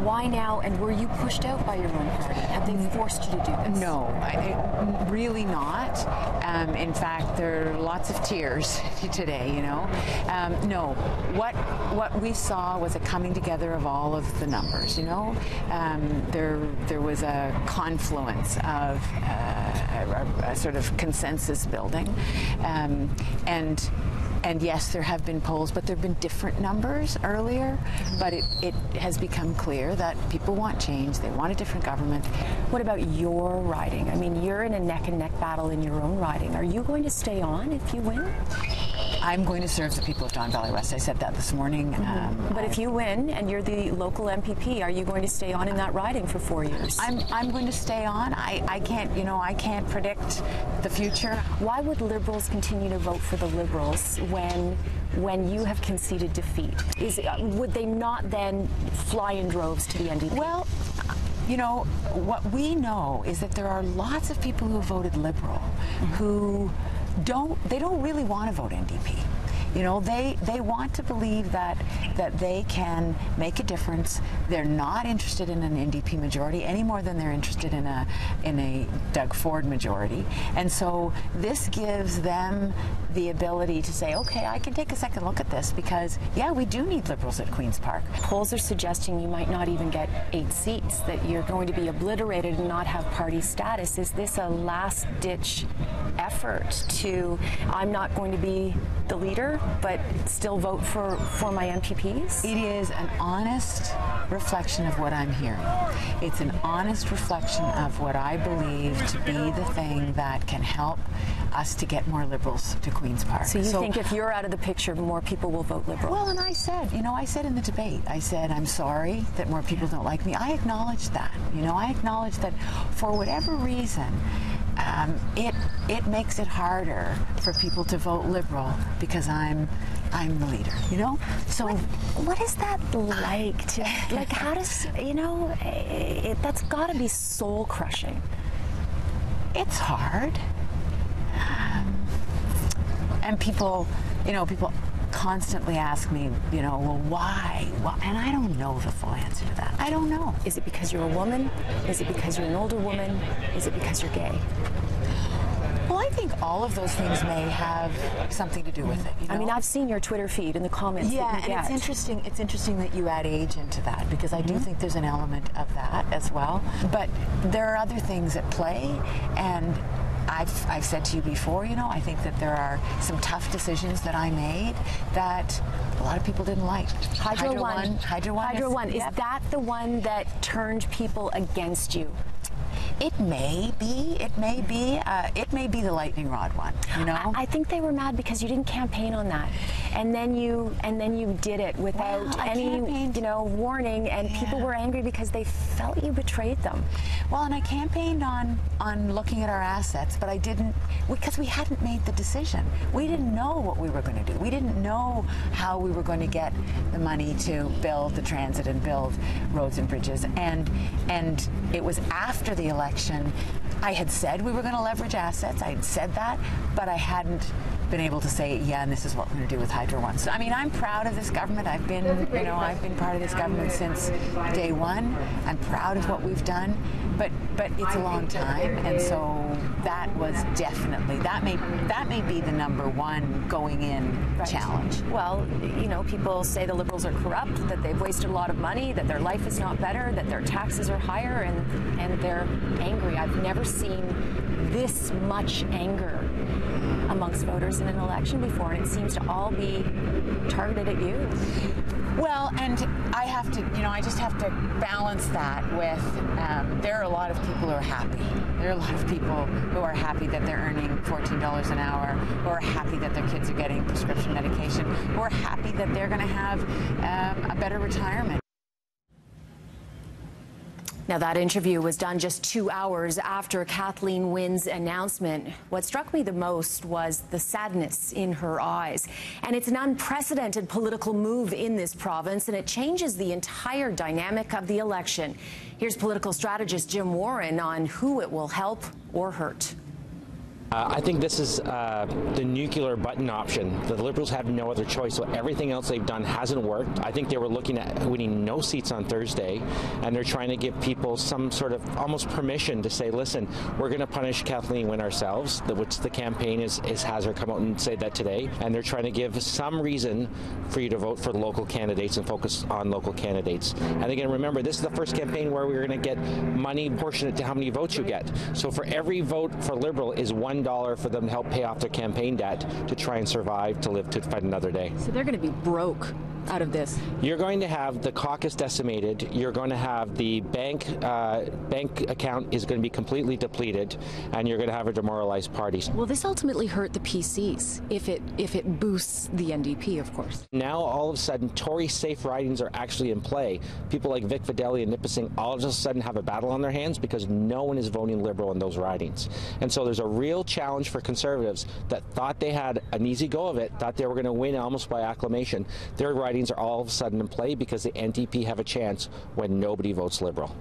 Why now, and were you pushed out by your own party? Have they forced you to do this? No, really not. In fact, there are lots of tears today, you know. No, what we saw was a coming together of all of the numbers, you know. There was a confluence of a sort of consensus building, and yes, there have been polls, but there have been different numbers earlier. But it has become clear that people want change. They want a different government. What about your riding? I mean, you're in a neck-and-neck battle in your own riding. Are you going to stay on if you win? I'm going to serve the people of Don Valley West. I said that this morning. But if you win and you're the local MPP, are you going to stay on in that riding for 4 years? I'm going to stay on. I can't, you know, I can't predict the future. Why would Liberals continue to vote for the Liberals when you have conceded defeat? Would they not then fly in droves to the NDP? Well, you know, what we know is that there are lots of people who voted Liberal who don't really want to vote NDP. You know, they want to believe that they can make a difference. They're not interested in an NDP majority any more than they're interested in a Doug Ford majority. And so this gives them the ability to say, okay, I can take a second look at this because, yeah, we do need Liberals at Queen's Park. Polls are suggesting you might not even get 8 seats, that you're going to be obliterated and not have party status. Is this a last-ditch effort to, I'm not going to be the leader, but still vote for my MPPs? It is an honest reflection of what I'm hearing. It's an honest reflection of what I believe to be the thing that can help us to get more Liberals to Queen's Park. So you think if you're out of the picture, more people will vote Liberal? Well, and I said in the debate, I said, I'm sorry that more people don't like me. I acknowledge that. You know, I acknowledge that for whatever reason, it makes it harder for people to vote Liberal because I'm the leader, you know? So what is that like to, like, how does, you know, that's got to be soul crushing. It's hard. And people constantly ask me, you know, well, why? Well, and I don't know the full answer to that. I don't know. Is it because you're a woman? Is it because you're an older woman? Is it because you're gay? Well, I think all of those things may have something to do with it. You know? I mean, I've seen your Twitter feed and the comments. Yeah, that you get. It's interesting. It's interesting that you add age into that because I do think there's an element of that as well. But there are other things at play, and I've said to you before, you know, I think that there are some tough decisions that I made that a lot of people didn't like. Hydro One. Is yep. that the one that turned people against you? It may be. It may be the lightning rod one. You know. I think they were mad because you didn't campaign on that, and then you did it without any warning, and people were angry because they felt you betrayed them. Well, and I campaigned on looking at our assets, but I didn't because we hadn't made the decision. We didn't know what we were going to do. We didn't know how we were going to get the money to build the transit and build roads and bridges, and it was after the election. I had said we were going to leverage assets. I had said that, but I hadn't been able to say, yeah, and this is what we're going to do with Hydro One. So, I mean, I'm proud of this government. I've been part of this government since day one. I'm proud of what we've done, but it's a long time, and so that was definitely that may be the number one going in challenge. Well, you know, people say the Liberals are corrupt, that they've wasted a lot of money, that their life is not better, that their taxes are higher, and they're angry. I've never seen this much anger amongst voters in an election before, and it seems to all be targeted at you. Well, and I have to, I just have to balance that with, there are a lot of people who are happy. There are a lot of people who are happy that they're earning $14 an hour, who are happy that their kids are getting prescription medication, who are happy that they're going to have a better retirement. Now, that interview was done just 2 hours after Kathleen Wynne's announcement. What struck me the most was the sadness in her eyes. And it's an unprecedented political move in this province, and it changes the entire dynamic of the election. Here's political strategist Jim Warren on who it will help or hurt. I think this is the nuclear button option. The Liberals have no other choice, so everything else they've done hasn't worked. I think they were looking at winning no seats on Thursday, and they're trying to give people some sort of almost permission to say, listen, we're going to punish Kathleen Wynne ourselves, which the campaign has her come out and say that today, and they're trying to give some reason for you to vote for the local candidates and focus on local candidates. And again, remember, this is the first campaign where we're going to get money proportionate to how many votes you get. So for every vote for Liberal is $1 for them to help pay off their campaign debt to try and survive, to live to fight another day. So they're going to be broke out of this. You're going to have the caucus decimated. You're going to have the bank account is going to be completely depleted, and you're going to have a demoralized party. Will this ultimately hurt the PCs if it boosts the NDP, of course? Now all of a sudden Tory safe ridings are actually in play. People like Vic Fideli and Nipissing all of a sudden have a battle on their hands because no one is voting Liberal in those ridings. And so there's a real challenge for Conservatives that thought they had an easy go of it, thought they were going to win almost by acclamation. Their ridings are all of a sudden in play because the NDP have a chance when nobody votes Liberal.